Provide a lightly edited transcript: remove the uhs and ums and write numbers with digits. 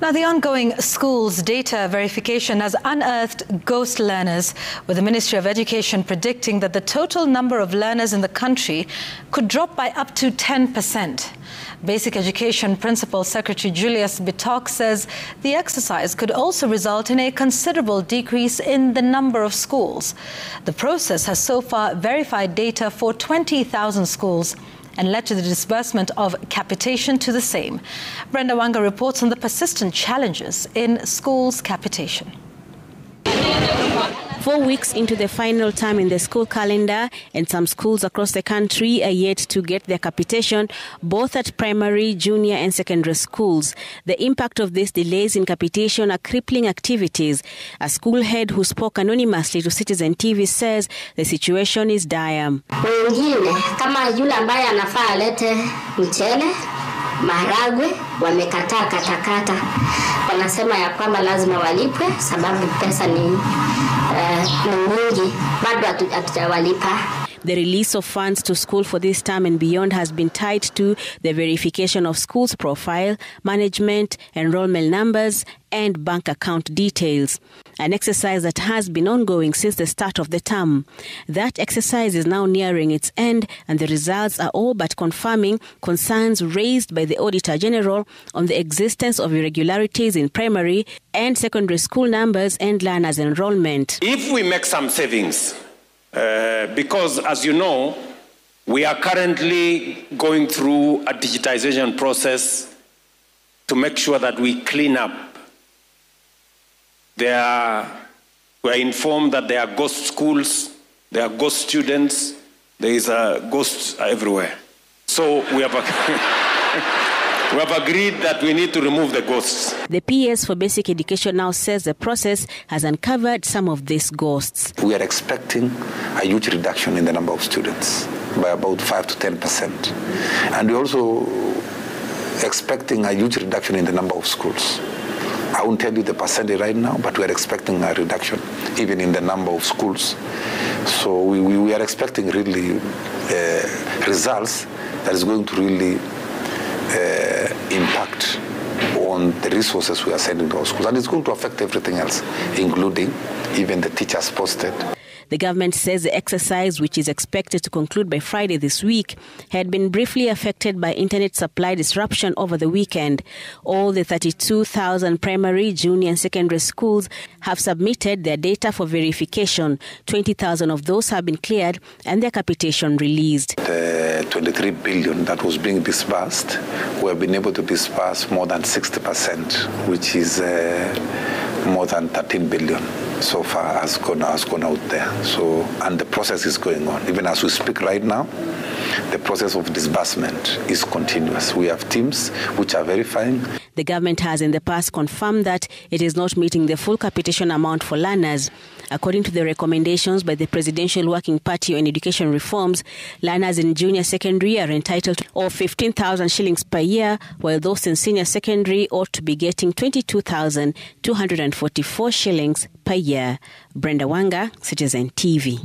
Now, the ongoing schools data verification has unearthed ghost learners, with the Ministry of Education predicting that the total number of learners in the country could drop by up to 10%. Basic Education Principal Secretary Julius Bitok says the exercise could also result in a considerable decrease in the number of schools. The process has so far verified data for 20,000 schools and led to the disbursement of capitation to the same. Brenda Wanga reports on the persistent challenges in schools' capitation. 4 weeks into the final term in the school calendar, and some schools across the country are yet to get their capitation, both at primary, junior and secondary schools. The impact of these delays in capitation are crippling activities. A school head who spoke anonymously to Citizen TV says the situation is dire. Wengine kama yule ambaye anafaa alete mchele, maharagwe, wamekataa katakata. Wanasema ya kwamba lazima walipwe sababu pesa ni nyingi, bado hatujawalipa. The release of funds to school for this term and beyond has been tied to the verification of schools' profile, management, enrollment numbers, and bank account details. An exercise that has been ongoing since the start of the term. That exercise is now nearing its end, and the results are all but confirming concerns raised by the Auditor General on the existence of irregularities in primary and secondary school numbers and learners' enrollment. If we make some savings, because, as you know, we are currently going through a digitization process to make sure that we clean up. We are informed that there are ghost schools, there are ghost students, there is a ghost everywhere. So we have agreed that we need to remove the ghosts. The PS for Basic Education now says the process has uncovered some of these ghosts. We are expecting a huge reduction in the number of students by about 5 to 10%. And we're also expecting a huge reduction in the number of schools. I won't tell you the percentage right now, but we're expecting a reduction even in the number of schools. So we are expecting really results that is going to really impact on the resources we are sending to our schools. And it's going to affect everything else, including even the teachers posted. The government says the exercise, which is expected to conclude by Friday this week, had been briefly affected by internet supply disruption over the weekend. All the 32,000 primary, junior and secondary schools have submitted their data for verification. 20,000 of those have been cleared and their capitation released. The 23 billion that was being disbursed, we have been able to disburse more than 60%, which is more than 13 billion. So far has gone out there. So, and the process is going on. Even as we speak right now, the process of disbursement is continuous. We have teams which are verifying. The government has in the past confirmed that it is not meeting the full capitation amount for learners. According to the recommendations by the Presidential Working Party on Education Reforms, learners in junior secondary are entitled to 15,000 shillings per year, while those in senior secondary ought to be getting 22,244 shillings per year. Brenda Wanga, Citizen TV.